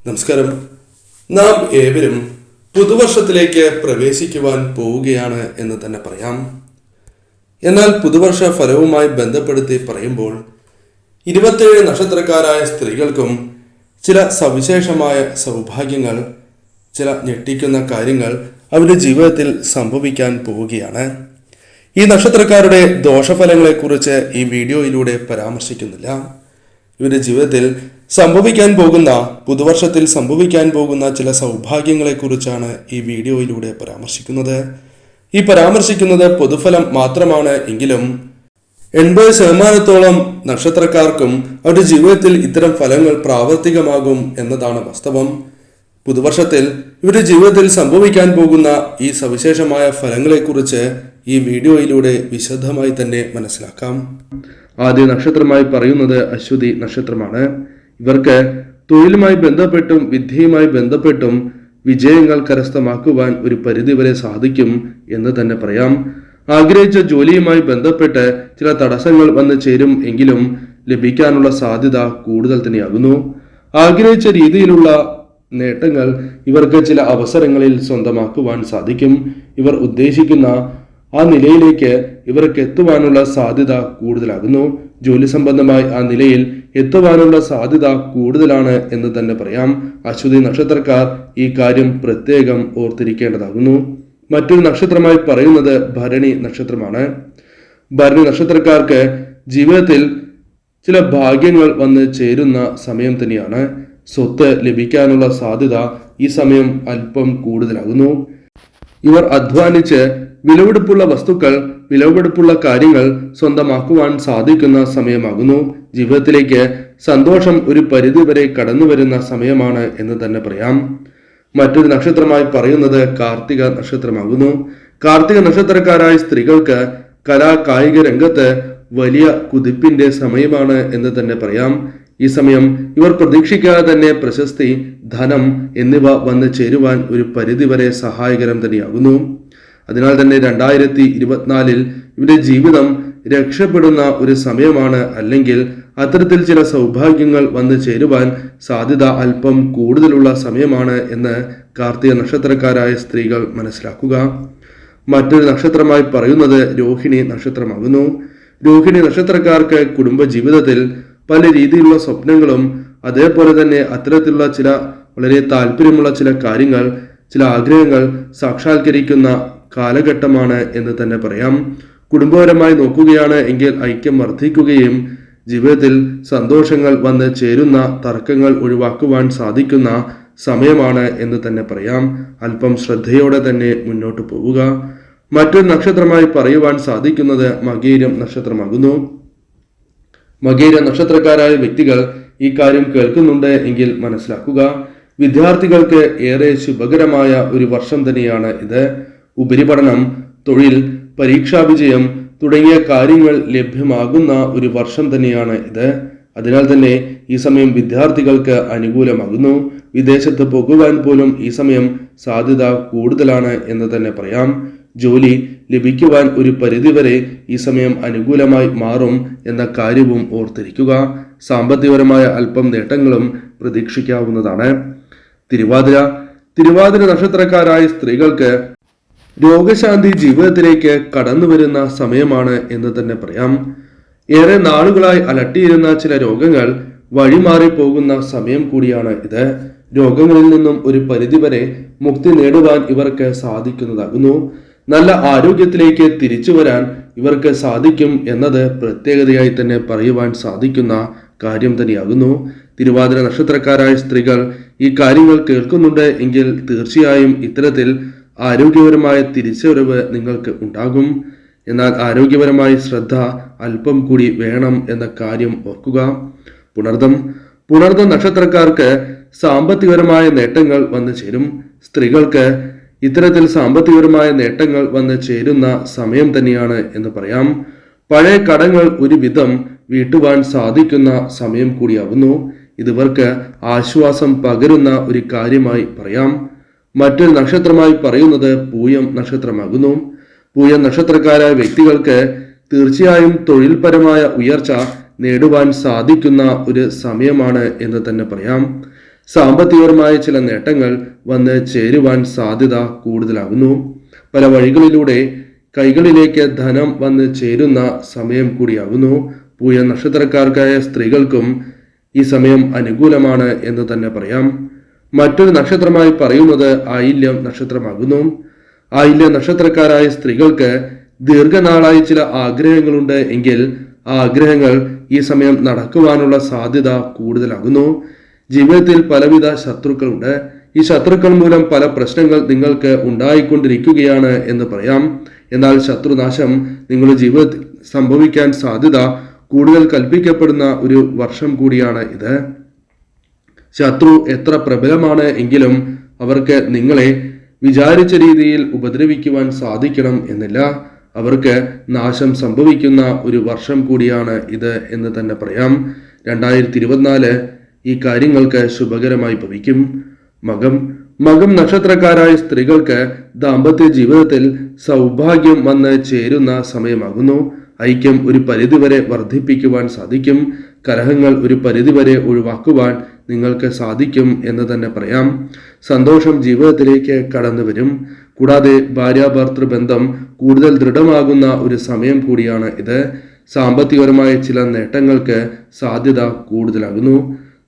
നമസ്കാരം. നാം ഏവരും പുതുവർഷത്തിലേക്ക് പ്രവേശിക്കുവാൻ പോവുകയാണ് എന്ന് തന്നെ പറയാം. എന്നാൽ പുതുവർഷ ഫലവുമായി ബന്ധപ്പെടുത്തി പറയുമ്പോൾ 27 നക്ഷത്രക്കാരായ സ്ത്രീകൾക്കും ചില സവിശേഷമായ സൗഭാഗ്യങ്ങൾ, ചില ഞെട്ടിക്കുന്ന കാര്യങ്ങൾ അവരുടെ ജീവിതത്തിൽ സംഭവിക്കാൻ പോവുകയാണ്. ഈ നക്ഷത്രക്കാരുടെ ദോഷഫലങ്ങളെക്കുറിച്ച് ഈ വീഡിയോയിലൂടെ പരാമർശിക്കുന്നില്ല. ഇവരുടെ ജീവിതത്തിൽ സംഭവിക്കാൻ പോകുന്ന, പുതുവർഷത്തിൽ സംഭവിക്കാൻ പോകുന്ന ചില സൗഭാഗ്യങ്ങളെക്കുറിച്ചാണ് ഈ വീഡിയോയിലൂടെ പരാമർശിക്കുന്നത്. ഈ പരാമർശിക്കുന്നത് പൊതുഫലം മാത്രമാണ് എങ്കിലും 80% നക്ഷത്രക്കാർക്കും അവരുടെ ജീവിതത്തിൽ ഇത്തരം ഫലങ്ങൾ പ്രാവർത്തികമാകും എന്നതാണ് വാസ്തവം. പുതുവർഷത്തിൽ ഇവരുടെ ജീവിതത്തിൽ സംഭവിക്കാൻ പോകുന്ന ഈ സവിശേഷമായ ഫലങ്ങളെക്കുറിച്ച് ഈ വീഡിയോയിലൂടെ വിശദമായി തന്നെ മനസ്സിലാക്കാം. ആദ്യ നക്ഷത്രമായി പറയുന്നത് അശ്വതി നക്ഷത്രമാണ്. ഇവർക്ക് തൊഴിലുമായി ബന്ധപ്പെട്ടും വിദ്യയുമായി ബന്ധപ്പെട്ടും വിജയങ്ങൾ കരസ്ഥമാക്കുവാൻ ഒരു പരിധിവരെ സാധിക്കും എന്ന് തന്നെ പറയാം. ആഗ്രഹിച്ച ജോലിയുമായി ബന്ധപ്പെട്ട് ചില തടസ്സങ്ങൾ വന്നു ചേരും എങ്കിലും ലഭിക്കാനുള്ള സാധ്യത കൂടുതൽ തന്നെയാകുന്നു. ആഗ്രഹിച്ച രീതിയിലുള്ള നേട്ടങ്ങൾ ഇവർക്ക് ചില അവസരങ്ങളിൽ സ്വന്തമാക്കുവാൻ സാധിക്കും. ഇവർ ഉദ്ദേശിക്കുന്ന ആ നിലയിലേക്ക് ഇവർക്ക് എത്തുവാനുള്ള സാധ്യത കൂടുതലാകുന്നു. ജോലി സംബന്ധമായി ആ നിലയിൽ എത്തുവാനുള്ള സാധ്യത കൂടുതലാണ് എന്ന് തന്നെ പറയാം. അശ്വതി നക്ഷത്രക്കാർ ഈ കാര്യം പ്രത്യേകം ഓർത്തിരിക്കേണ്ടതാകുന്നു. മറ്റൊരു നക്ഷത്രമായി പറയുന്നത് ഭരണി നക്ഷത്രമാണ്. ഭരണി നക്ഷത്രക്കാർക്ക് ജീവിതത്തിൽ ചില ഭാഗ്യങ്ങൾ വന്ന് ചേരുന്ന സമയം തന്നെയാണ്. സ്വത്ത് ലഭിക്കാനുള്ള സാധ്യത ഈ സമയം അല്പം കൂടുതലാകുന്നു. ഇവർ അധ്വാനിച്ച് വിലപിടിപ്പുള്ള വസ്തുക്കൾ, വിലപിടിപ്പുള്ള കാര്യങ്ങൾ സ്വന്തമാക്കുവാൻ സാധിക്കുന്ന സമയമാകുന്നു. ജീവിതത്തിലേക്ക് സന്തോഷം ഒരു പരിധിവരെ കടന്നു വരുന്ന സമയമാണ് എന്ന് തന്നെ പറയാം. മറ്റൊരു നക്ഷത്രമായി പറയുന്നത് കാർത്തിക നക്ഷത്രമാകുന്നു. കാർത്തിക നക്ഷത്രക്കാരായ സ്ത്രീകൾക്ക് കലാ കായിക രംഗത്ത് വലിയ കുതിപ്പിന്റെ സമയമാണ് എന്ന് തന്നെ പറയാം. ഈ സമയം ഇവർ പ്രതീക്ഷിക്കാതെ തന്നെ പ്രശസ്തി, ധനം എന്നിവ വന്നു ചേരുവാൻ ഒരു പരിധിവരെ സഹായകരം തന്നെയാകുന്നു. അതിനാൽ തന്നെ 2024 ഇവരുടെ ജീവിതം രക്ഷപ്പെടുന്ന ഒരു സമയമാണ്. അല്ലെങ്കിൽ അത്തരത്തിൽ ചില സൗഭാഗ്യങ്ങൾ വന്നു ചേരുവാൻ സാധ്യത അല്പം കൂടുതലുള്ള സമയമാണ് എന്ന് കാർത്തിക നക്ഷത്രക്കാരായ സ്ത്രീകൾ മനസ്സിലാക്കുക. മറ്റൊരു നക്ഷത്രമായി പറയുന്നത് രോഹിണി നക്ഷത്രമാകുന്നു. രോഹിണി നക്ഷത്രക്കാർക്ക് കുടുംബ ജീവിതത്തിൽ പല രീതിയിലുള്ള സ്വപ്നങ്ങളും അതേപോലെ തന്നെ അത്തരത്തിലുള്ള ചില വളരെ താല്പര്യമുള്ള ചില കാര്യങ്ങൾ, ചില ആഗ്രഹങ്ങൾ സാക്ഷാത്കരിക്കുന്ന കാലഘട്ടമാണ് എന്ന് തന്നെ പറയാം. കുടുംബപരമായി നോക്കുകയാണ് എങ്കിൽ ഐക്യം വർദ്ധിക്കുകയും ജീവിതത്തിൽ സന്തോഷങ്ങൾ വന്ന് ചേരുന്ന, തർക്കങ്ങൾ ഒഴിവാക്കുവാൻ സാധിക്കുന്ന സമയമാണ് എന്ന് തന്നെ പറയാം. അല്പം ശ്രദ്ധയോടെ തന്നെ മുന്നോട്ട് പോവുക. മറ്റൊരു നക്ഷത്രമായി പറയുവാൻ സാധിക്കുന്നത് മകീരം നക്ഷത്രമാകുന്നു. മകീര നക്ഷത്രക്കാരായ വ്യക്തികൾ ഈ കാര്യം കേൾക്കുന്നുണ്ട് എങ്കിൽ മനസ്സിലാക്കുക. വിദ്യാർത്ഥികൾക്ക് ഏറെ ശുഭകരമായ ഒരു വർഷം തന്നെയാണ് ഇത്. ഉപരിപഠനം, തൊഴിൽ, പരീക്ഷാ വിജയം തുടങ്ങിയ കാര്യങ്ങൾ ലഭ്യമാകുന്ന ഒരു വർഷം തന്നെയാണ് ഇത്. അതിനാൽ തന്നെ ഈ സമയം വിദ്യാർത്ഥികൾക്ക് അനുകൂലമാകുന്നു. വിദേശത്ത് പോകുവാൻ പോലും ഈ സമയം സാധ്യത കൂടുതലാണ് എന്ന് തന്നെ പറയാം. ജോലി ലഭിക്കുവാൻ ഒരു പരിധിവരെ ഈ സമയം അനുകൂലമായി മാറും എന്ന കാര്യവും ഓർത്തിരിക്കുക. സാമ്പത്തികപരമായ അല്പം നേട്ടങ്ങളും പ്രതീക്ഷിക്കാവുന്നതാണ്. തിരുവാതിര നക്ഷത്രക്കാരായ സ്ത്രീകൾക്ക് രോഗശാന്തി ജീവിതത്തിലേക്ക് കടന്നു വരുന്ന സമയമാണ് എന്ന് തന്നെ പറയാം. ഏറെ നാളുകളായി അലട്ടിയിരുന്ന ചില രോഗങ്ങൾ വഴിമാറി പോകുന്ന സമയം കൂടിയാണ് ഇത്. രോഗങ്ങളിൽ നിന്നും ഒരു പരിധിവരെ മുക്തി നേടുവാൻ ഇവർക്ക് സാധിക്കുന്നതാകുന്നു. നല്ല ആരോഗ്യത്തിലേക്ക് തിരിച്ചു വരാൻ ഇവർക്ക് സാധിക്കും എന്നത് പ്രത്യേകതയായി തന്നെ പറയുവാൻ സാധിക്കുന്ന കാര്യം തന്നെയാകുന്നു. തിരുവാതിര നക്ഷത്രക്കാരായ സ്ത്രീകൾ ഈ കാര്യങ്ങൾ കേൾക്കുന്നുണ്ട് എങ്കിൽ തീർച്ചയായും ഇത്തരത്തിൽ ആരോഗ്യപരമായ തിരിച്ചുവരവ് നിങ്ങൾക്ക് ഉണ്ടാകും. എന്നാൽ ആരോഗ്യപരമായ ശ്രദ്ധ അല്പം കൂടി വേണം എന്ന കാര്യം ഓർക്കുക. പുണർദം നക്ഷത്രക്കാർക്ക് സാമ്പത്തികപരമായ നേട്ടങ്ങൾ വന്നു ചേരും. സ്ത്രീകൾക്ക് ഇത്തരത്തിൽ സാമ്പത്തികപരമായ നേട്ടങ്ങൾ വന്ന് ചേരുന്ന സമയം തന്നെയാണ് എന്ന് പറയാം. പഴയ കടങ്ങൾ ഒരുവിധം വീട്ടുവാൻ സാധിക്കുന്ന സമയം കൂടിയാകുന്നു. ഇതിവർക്ക് ആശ്വാസം പകരുന്ന ഒരു കാര്യമായി പറയാം. മറ്റൊരു നക്ഷത്രമായി പറയുന്നത് പൂയം നക്ഷത്രമാകുന്നു. പൂയം നക്ഷത്രക്കാരായ വ്യക്തികൾക്ക് തീർച്ചയായും തൊഴിൽപരമായ ഉയർച്ച നേടുവാൻ സാധിക്കുന്ന ഒരു സമയമാണ് എന്ന് തന്നെ പറയാം. സാമ്പത്തികപരമായ ചില നേട്ടങ്ങൾ വന്ന് ചേരുവാൻ സാധ്യത കൂടുതലാകുന്നു. പല വഴികളിലൂടെ കൈകളിലേക്ക് ധനം വന്ന് ചേരുന്ന സമയം കൂടിയാകുന്നു. പൂയ നക്ഷത്രക്കാർക്കായ സ്ത്രീകൾക്കും ഈ സമയം അനുകൂലമാണ് എന്ന് തന്നെ പറയാം. മറ്റൊരു നക്ഷത്രമായി പറയുന്നത് ആയില്യം നക്ഷത്രമാകുന്നു. ആയില്യം നക്ഷത്രക്കാരായ സ്ത്രീകൾക്ക് ദീർഘനാളായി ചില ആഗ്രഹങ്ങളുണ്ട് എങ്കിൽ ആ ആഗ്രഹങ്ങൾ ഈ സമയം നടക്കുവാനുള്ള സാധ്യത കൂടുതലാകുന്നു. ജീവിതത്തിൽ പലവിധ ശത്രുക്കളുണ്ട്. ഈ ശത്രുക്കൾ മൂലം പല പ്രശ്നങ്ങൾ നിങ്ങൾക്ക് ഉണ്ടായിക്കൊണ്ടിരിക്കുകയാണ് എന്ന് പറയാം. എന്നാൽ ശത്രുനാശം നിങ്ങളുടെ ജീവിതത്തിൽ സംഭവിക്കാൻ സാധ്യത കൂടുതൽ കൽപ്പിക്കപ്പെടുന്ന ഒരു വർഷം കൂടിയാണ് ഇത്. ശത്രു എത്ര പ്രബലമാണ് എങ്കിലും അവർക്ക് നിങ്ങളെ വിചാരിച്ച രീതിയിൽ ഉപദ്രവിക്കുവാൻ സാധിക്കണം എന്നില്ല. അവർക്ക് നാശം സംഭവിക്കുന്ന ഒരു വർഷം കൂടിയാണ് ഇത് എന്ന് തന്നെ പറയാം. 2024 ഈ കാര്യങ്ങൾക്ക് ശുഭകരമായി ഭവിക്കും. മകം നക്ഷത്രക്കാരായ സ്ത്രീകൾക്ക് ദാമ്പത്യ ജീവിതത്തിൽ സൗഭാഗ്യം വന്ന് ചേരുന്ന സമയമാകുന്നു. ഐക്യം ഒരു പരിധിവരെ വർദ്ധിപ്പിക്കുവാൻ സാധിക്കും. കലഹങ്ങൾ ഒരു പരിധിവരെ ഒഴിവാക്കുവാൻ നിങ്ങൾക്ക് സാധിക്കും എന്ന് തന്നെ പറയാം. സന്തോഷം ജീവിതത്തിലേക്ക് കടന്നു വരും. കൂടാതെ ഭാര്യാഭർത്തൃ ബന്ധം കൂടുതൽ ദൃഢമാകുന്ന ഒരു സമയം കൂടിയാണ് ഇത്. സാമ്പത്തികപരമായ ചില നേട്ടങ്ങൾക്ക് സാധ്യത കൂടുതലാകുന്നു.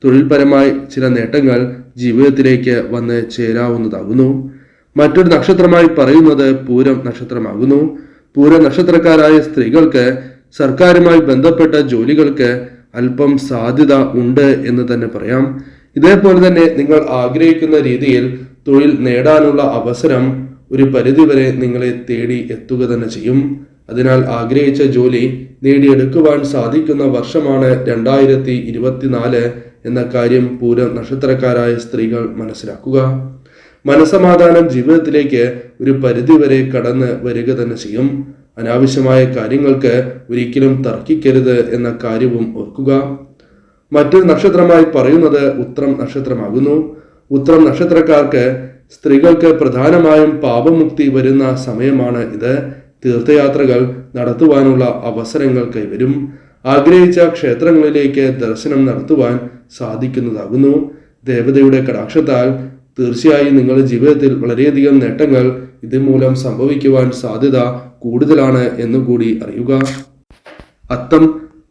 തൊഴിൽപരമായി ചില നേട്ടങ്ങൾ ജീവിതത്തിലേക്ക് വന്ന് ചേരാവുന്നതാകുന്നു. മറ്റൊരു നക്ഷത്രമായി പറയുന്നത് പൂരം നക്ഷത്രമാകുന്നു. പൂരം നക്ഷത്രക്കാരായ സ്ത്രീകൾക്ക് സർക്കാരുമായി ബന്ധപ്പെട്ട ജോലികൾക്ക് അല്പം സാധ്യത ഉണ്ട് എന്ന് തന്നെ പറയാം. ഇതേപോലെ തന്നെ നിങ്ങൾ ആഗ്രഹിക്കുന്ന രീതിയിൽ തൊഴിൽ നേടാനുള്ള അവസരം ഒരു പരിധിവരെ നിങ്ങളെ തേടി എത്തുക തന്നെ ചെയ്യും. അതിനാൽ ആഗ്രഹിച്ച ജോലി നേടിയെടുക്കുവാൻ സാധിക്കുന്ന വർഷമാണ് 2024 എന്ന കാര്യം പൂരം നക്ഷത്രക്കാരായ സ്ത്രീകൾ മനസ്സിലാക്കുക. മനസമാധാനം ജീവിതത്തിലേക്ക് ഒരു പരിധിവരെ കടന്ന് വരിക തന്നെ ചെയ്യും. അനാവശ്യമായ കാര്യങ്ങൾക്ക് ഒരിക്കലും തർക്കിക്കരുത് എന്ന കാര്യവും ഓർക്കുക. മറ്റൊരു നക്ഷത്രമായി പറയുന്നത് ഉത്രം നക്ഷത്രമാകുന്നു. ഉത്രം നക്ഷത്രക്കാർക്ക് സ്ത്രീകൾക്ക് പ്രധാനമായും പാപമുക്തി വരുന്ന സമയമാണ് ഇത്. തീർത്ഥയാത്രകൾ നടത്തുവാനുള്ള അവസരങ്ങൾ കൈവരും. ആഗ്രഹിച്ച ക്ഷേത്രങ്ങളിലേക്ക് ദർശനം നടത്തുവാൻ സാധിക്കുന്നതാകുന്നു. ദേവതയുടെ കടാക്ഷത്താൽ തീർച്ചയായും നിങ്ങളുടെ ജീവിതത്തിൽ വളരെയധികം നേട്ടങ്ങൾ ഇതുമൂലം സംഭവിക്കുവാൻ സാധ്യത കൂടുതലാണ് എന്നുകൂടി അറിയുക.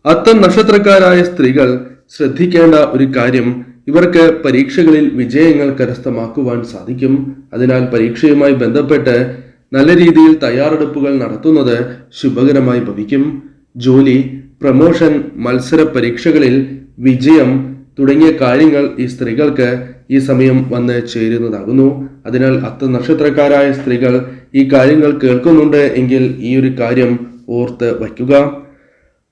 അത്തം നക്ഷത്രക്കാരായ സ്ത്രീകൾ ശ്രദ്ധിക്കേണ്ട ഒരു കാര്യം, ഇവർക്ക് പരീക്ഷകളിൽ വിജയങ്ങൾ കരസ്ഥമാക്കുവാൻ സാധിക്കും. അതിനാൽ പരീക്ഷയുമായി ബന്ധപ്പെട്ട് നല്ല രീതിയിൽ തയ്യാറെടുപ്പുകൾ നടത്തുന്നത് ശുഭകരമായി ഭവിക്കും. ജോലി, പ്രമോഷൻ, മത്സര പരീക്ഷകളിൽ വിജയം തുടങ്ങിയ കാര്യങ്ങൾ ഈ സ്ത്രീകൾക്ക് ഈ സമയം വന്ന് ചേരുന്നതാകുന്നു. അതിനാൽ അത്തം നക്ഷത്രക്കാരായ സ്ത്രീകൾ ഈ കാര്യങ്ങൾ കേൾക്കുന്നുണ്ട് എങ്കിൽ ഈ ഒരു കാര്യം ഓർത്ത് വയ്ക്കുക.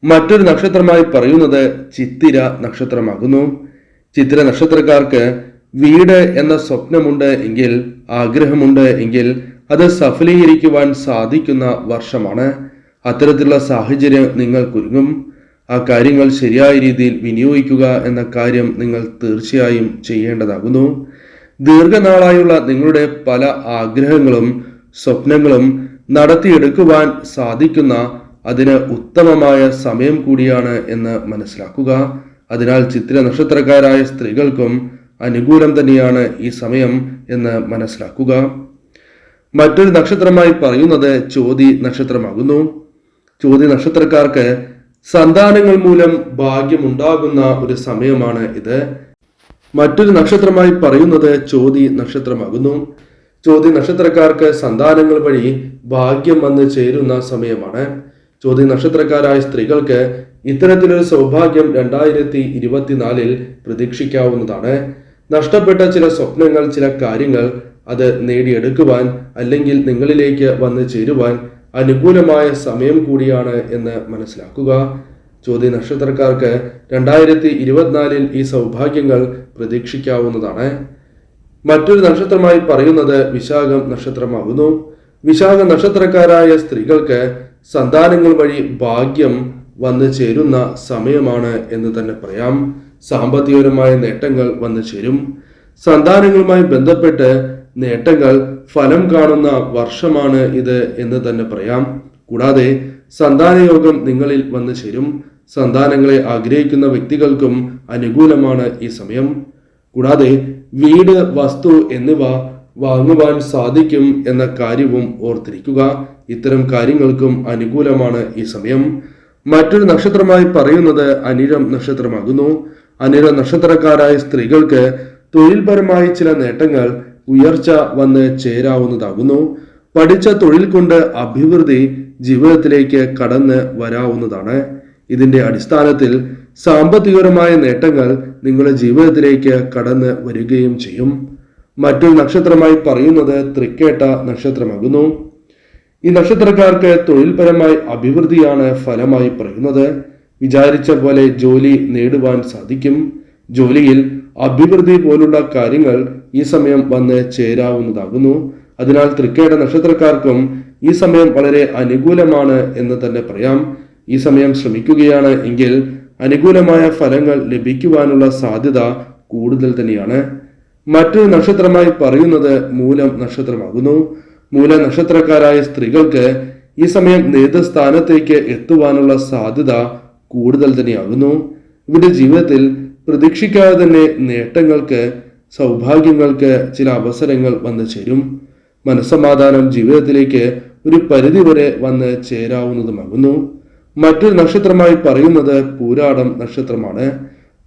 മറ്റൊരു നക്ഷത്രമായി പറയുന്നത് ചിത്തിര നക്ഷത്രമാകുന്നു. ചിത്തിര നക്ഷത്രക്കാർക്ക് വീട് എന്ന സ്വപ്നമുണ്ട് എങ്കിൽ, ആഗ്രഹമുണ്ട് എങ്കിൽ അത് സഫലീകരിക്കുവാൻ സാധിക്കുന്ന വർഷമാണ്. അത്തരത്തിലുള്ള സാഹചര്യം നിങ്ങൾക്കൊരുങ്ങും. ആ കാര്യങ്ങൾ ശരിയായ രീതിയിൽ വിനിയോഗിക്കുക എന്ന കാര്യം നിങ്ങൾ തീർച്ചയായും ചെയ്യേണ്ടതാകുന്നു. ദീർഘനാളായുള്ള നിങ്ങളുടെ പല ആഗ്രഹങ്ങളും സ്വപ്നങ്ങളും നടത്തിയെടുക്കുവാൻ സാധിക്കുന്ന അതിന് ഉത്തമമായ സമയം കൂടിയാണ് എന്ന് മനസ്സിലാക്കുക. അതിനാൽ ചിത്തിര നക്ഷത്രക്കാരായ സ്ത്രീകൾക്കും അനുകൂലം തന്നെയാണ് ഈ സമയം എന്ന് മനസ്സിലാക്കുക. മറ്റൊരു നക്ഷത്രമായി പറയുന്നത് ചോതി നക്ഷത്രമാകുന്നു. ചോതി നക്ഷത്രക്കാർക്ക് സന്താനങ്ങൾ മൂലം ഭാഗ്യമുണ്ടാകുന്ന ഒരു സമയമാണ് ഇത്. മറ്റൊരു നക്ഷത്രമായി പറയുന്നത് ചോതി നക്ഷത്രമാകുന്നു. ചോതി നക്ഷത്രക്കാർക്ക് സന്താനങ്ങൾ വഴി ഭാഗ്യം വന്ന് ചേരുന്ന സമയമാണ്. ചോതി നക്ഷത്രക്കാരായ സ്ത്രീകൾക്ക് ഇത്തരത്തിലൊരു സൗഭാഗ്യം 2024 പ്രതീക്ഷിക്കാവുന്നതാണ്. നഷ്ടപ്പെട്ട ചില സ്വപ്നങ്ങൾ, ചില കാര്യങ്ങൾ അത് നേടിയെടുക്കുവാൻ അല്ലെങ്കിൽ നിങ്ങളിലേക്ക് വന്ന് ചേരുവാൻ അനുകൂലമായ സമയം കൂടിയാണ് എന്ന് മനസ്സിലാക്കുക. ചോതി നക്ഷത്രക്കാർക്ക് 2024 ഈ സൗഭാഗ്യങ്ങൾ പ്രതീക്ഷിക്കാവുന്നതാണ്. മറ്റൊരു നക്ഷത്രമായി പറയുന്നത് വിശാഖം നക്ഷത്രമാകുന്നു. വിശാഖ നക്ഷത്രക്കാരായ സ്ത്രീകൾക്ക് സന്താനങ്ങൾ വഴി ഭാഗ്യം വന്നു ചേരുന്ന സമയമാണ് എന്ന് തന്നെ പറയാം. സാമ്പത്തികപരമായ നേട്ടങ്ങൾ വന്നു ചേരും. സന്താനങ്ങളുമായി ബന്ധപ്പെട്ട് നേട്ടങ്ങൾ ഫലം കാണുന്ന വർഷമാണ് ഇത് എന്ന് തന്നെ പറയാം. കൂടാതെ സന്താനയോഗം നിങ്ങളിൽ വന്നു ചേരും. സന്താനങ്ങളെ ആഗ്രഹിക്കുന്ന വ്യക്തികൾക്കും അനുകൂലമാണ് ഈ സമയം. കൂടാതെ വീട്, വസ്തു എന്നിവ വാങ്ങുവാൻ സാധിക്കും എന്ന കാര്യവും ഓർത്തിരിക്കുക. ഇത്തരം കാര്യങ്ങൾക്കും അനുകൂലമാണ് ഈ സമയം. മറ്റൊരു നക്ഷത്രമായി പറയുന്നത് അനിഴം നക്ഷത്രമാകുന്നു. അനിഴം നക്ഷത്രക്കാരായ സ്ത്രീകൾക്ക് തൊഴിൽപരമായി ചില നേട്ടങ്ങൾ, ഉയർച്ച വന്ന് ചേരാവുന്നതാകുന്നു. പഠിച്ച തൊഴിൽ കൊണ്ട് അഭിവൃദ്ധി ജീവിതത്തിലേക്ക് കടന്ന് വരാവുന്നതാണ്. ഇതിന്റെ അടിസ്ഥാനത്തിൽ സാമ്പത്തികപരമായ നേട്ടങ്ങൾ നിങ്ങളുടെ ജീവിതത്തിലേക്ക് കടന്ന് വരികയും ചെയ്യും. മറ്റൊരു നക്ഷത്രമായി പറയുന്നത് തൃക്കേട്ട നക്ഷത്രമാകുന്നു. ഈ നക്ഷത്രക്കാർക്ക് തൊഴിൽപരമായി അഭിവൃദ്ധിയാണ് ഫലമായി പറയുന്നത്. വിചാരിച്ച പോലെ ജോലി നേടുവാൻ സാധിക്കും. ജോലിയിൽ അഭിവൃദ്ധി പോലുള്ള കാര്യങ്ങൾ ഈ സമയം വന്ന് ചേരാവുന്നതാകുന്നു. അതിനാൽ തൃക്കേട്ട നക്ഷത്രക്കാർക്കും ഈ സമയം വളരെ അനുകൂലമാണ് എന്ന് തന്നെ പറയാം. ഈ സമയം ശ്രമിക്കുകയാണ് എങ്കിൽ അനുകൂലമായ ഫലങ്ങൾ ലഭിക്കുവാനുള്ള സാധ്യത കൂടുതൽ തന്നെയാണ്. മറ്റൊരു നക്ഷത്രമായി പറയുന്നത് മൂലം നക്ഷത്രമാകുന്നു. മൂല നക്ഷത്രക്കാരായ സ്ത്രീകൾക്ക് ഈ സമയം നേതൃസ്ഥാനത്തേക്ക് എത്തുവാനുള്ള സാധ്യത കൂടുതൽ തന്നെയാകുന്നു. ഇവരുടെ ജീവിതത്തിൽ പ്രതീക്ഷിക്കാതെ തന്നെ നേട്ടങ്ങൾക്ക്, സൗഭാഗ്യങ്ങൾക്ക് ചില അവസരങ്ങൾ വന്നു ചേരും. മനസ്സമാധാനം ജീവിതത്തിലേക്ക് ഒരു പരിധിവരെ വന്ന് ചേരാവുന്നതുമാകുന്നു. മറ്റൊരു നക്ഷത്രമായി പറയുന്നത് പൂരാടം നക്ഷത്രമാണ്.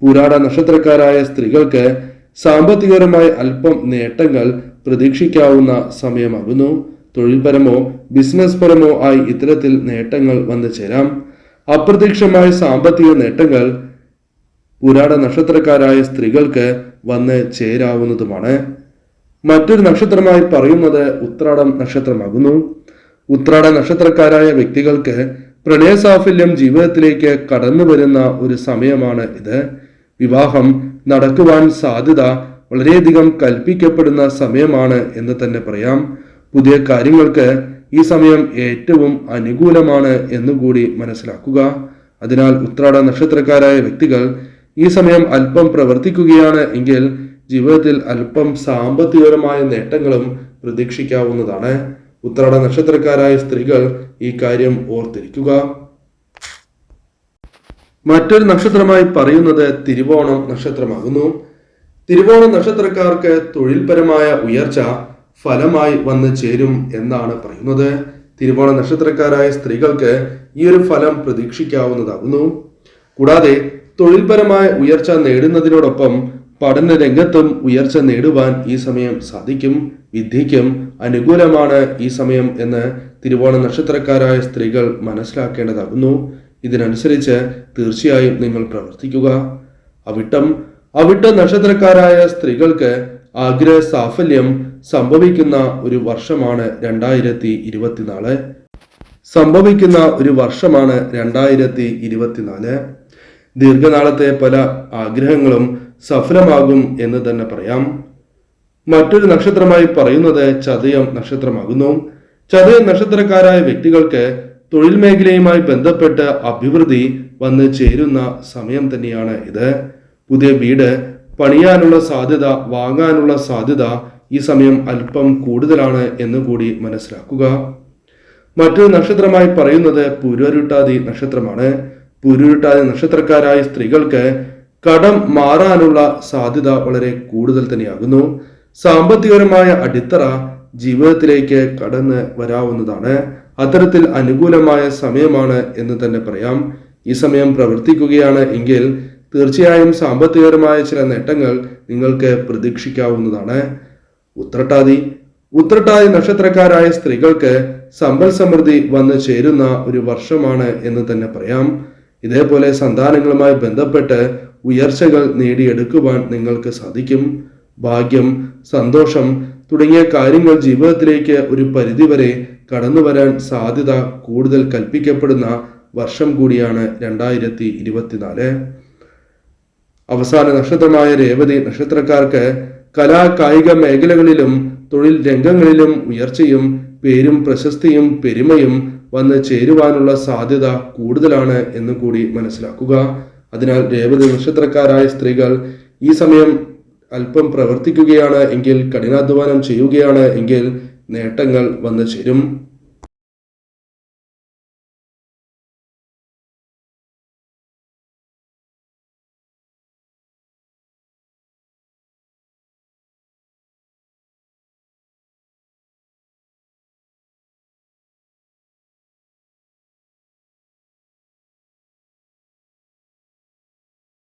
പൂരാട നക്ഷത്രക്കാരായ സ്ത്രീകൾക്ക് സാമ്പത്തികപരമായി അല്പം നേട്ടങ്ങൾ പ്രതീക്ഷിക്കാവുന്ന സമയമാകുന്നു. തൊഴിൽപരമോ ബിസിനസ് പരമോ ആയി ഇത്തരത്തിൽ നേട്ടങ്ങൾ വന്നു ചേരാം. അപ്രതീക്ഷിതമായ സാമ്പത്തിക നേട്ടങ്ങൾ പൂരാട നക്ഷത്രക്കാരായ സ്ത്രീകൾക്ക് വന്ന് ചേരാവുന്നതുമാണ്. മറ്റൊരു നക്ഷത്രമായി പറയുന്നത് ഉത്രാടം നക്ഷത്രമാകുന്നു. ഉത്രാട നക്ഷത്രക്കാരായ വ്യക്തികൾക്ക് പ്രണയസാഫല്യം ജീവിതത്തിലേക്ക് കടന്നു വരുന്ന ഒരു സമയമാണ് ഇത്. വിവാഹം നടക്കുവാൻ സാധ്യത വളരെയധികം കൽപ്പിക്കപ്പെടുന്ന സമയമാണ് എന്ന് തന്നെ പറയാം. പുതിയ കാര്യങ്ങൾക്ക് ഈ സമയം ഏറ്റവും അനുകൂലമാണ് എന്നുകൂടി മനസ്സിലാക്കുക. അതിനാൽ ഉത്രാട നക്ഷത്രക്കാരായ വ്യക്തികൾ ഈ സമയം അല്പം പ്രവർത്തിക്കുകയാണ് എങ്കിൽ ജീവിതത്തിൽ അല്പം സാമ്പത്തികപരമായ നേട്ടങ്ങളും പ്രതീക്ഷിക്കാവുന്നതാണ്. ഉത്രാട നക്ഷത്രക്കാരായ സ്ത്രീകൾ ഈ കാര്യം ഓർത്തിരിക്കുക. മറ്റൊരു നക്ഷത്രമായി പറയുന്നത് തിരുവോണം നക്ഷത്രമാകുന്നു. തിരുവോണം നക്ഷത്രക്കാർക്ക് തൊഴിൽപരമായ ഉയർച്ച ഫലമായി വന്ന് ചേരും എന്നാണ് പറയുന്നത്. തിരുവോണ നക്ഷത്രക്കാരായ സ്ത്രീകൾക്ക് ഈ ഒരു ഫലം പ്രതീക്ഷിക്കാവുന്നതാകുന്നു. കൂടാതെ തൊഴിൽപരമായ ഉയർച്ച നേടുന്നതിനോടൊപ്പം പഠന രംഗത്തും ഉയർച്ച നേടുവാൻ ഈ സമയം സാധിക്കും. വിദ്യയ്ക്കും അനുകൂലമാണ് ഈ സമയം എന്ന് തിരുവോണ നക്ഷത്രക്കാരായ സ്ത്രീകൾ മനസ്സിലാക്കേണ്ടതാകുന്നു. ഇതിനനുസരിച്ച് തീർച്ചയായും നിങ്ങൾ പ്രവർത്തിക്കുക. അവിട്ട നക്ഷത്രക്കാരായ സ്ത്രീകൾക്ക് ആഗ്രഹ സാഫല്യം സംഭവിക്കുന്ന ഒരു വർഷമാണ് 2024. ദീർഘനാളത്തെ പല ആഗ്രഹങ്ങളും സഫലമാകും എന്ന് തന്നെ പറയാം. മറ്റൊരു നക്ഷത്രമായി പറയുന്നത് ചതയം നക്ഷത്രമാകുന്നു. ചതയം നക്ഷത്രക്കാരായ വ്യക്തികൾക്ക് തൊഴിൽ മേഖലയുമായി ബന്ധപ്പെട്ട് അഭിവൃദ്ധി വന്ന് ചേരുന്ന സമയം തന്നെയാണ് ഇത്. പുതിയ വീട് പണിയാനുള്ള സാധ്യത, വാങ്ങാനുള്ള സാധ്യത ഈ സമയം അല്പം കൂടുതലാണ് എന്ന് കൂടി മനസ്സിലാക്കുക. മറ്റൊരു നക്ഷത്രമായി പറയുന്നത് പൂരുരുട്ടാതി നക്ഷത്രമാണ്. പൂരുരുട്ടാതി നക്ഷത്രക്കാരായ സ്ത്രീകൾക്ക് കടം മാറാനുള്ള സാധ്യത വളരെ കൂടുതൽ തന്നെയാകുന്നു. സാമ്പത്തികപരമായ അടിത്തറ ജീവിതത്തിലേക്ക് കടന്ന് വരാവുന്നതാണ്. അത്തരത്തിൽ അനുകൂലമായ സമയമാണ് എന്ന് തന്നെ പറയാം. ഈ സമയം പ്രവർത്തിക്കുകയാണ് എങ്കിൽ തീർച്ചയായും സാമ്പത്തികപരമായ ചില നേട്ടങ്ങൾ നിങ്ങൾക്ക് പ്രതീക്ഷിക്കാവുന്നതാണ്. ഉത്രട്ടാതി നക്ഷത്രക്കാരായ സ്ത്രീകൾക്ക് സമ്പൽ സമൃദ്ധി വന്നു ചേരുന്ന ഒരു വർഷമാണ് എന്ന് തന്നെ പറയാം. ഇതേപോലെ സന്താനങ്ങളുമായി ബന്ധപ്പെട്ട് ഉയർച്ചകൾ നേടിയെടുക്കുവാൻ നിങ്ങൾക്ക് സാധിക്കും. ഭാഗ്യം, സന്തോഷം തുടങ്ങിയ കാര്യങ്ങൾ ജീവിതത്തിലേക്ക് ഒരു പരിധിവരെ കടന്നു വരാൻ സാധ്യത കൂടുതൽ കൽപ്പിക്കപ്പെടുന്ന വർഷം കൂടിയാണ് 2024. അവസാന നക്ഷത്രമായ രേവതി നക്ഷത്രക്കാർക്ക് കലാ കായിക മേഖലകളിലും തൊഴിൽ രംഗങ്ങളിലും ഉയർച്ചയും പേരും പ്രശസ്തിയും പെരുമയും വന്ന് ചേരുവാനുള്ള സാധ്യത കൂടുതലാണ് എന്ന് കൂടി മനസ്സിലാക്കുക. അതിനാൽ രേവതി നക്ഷത്രക്കാരായ സ്ത്രീകൾ ഈ സമയം അല്പം പ്രവർത്തിക്കുകയാണ് എങ്കിൽ, കഠിനാധ്വാനം ചെയ്യുകയാണ് എങ്കിൽ നേട്ടങ്ങൾ വന്നു ചേരും.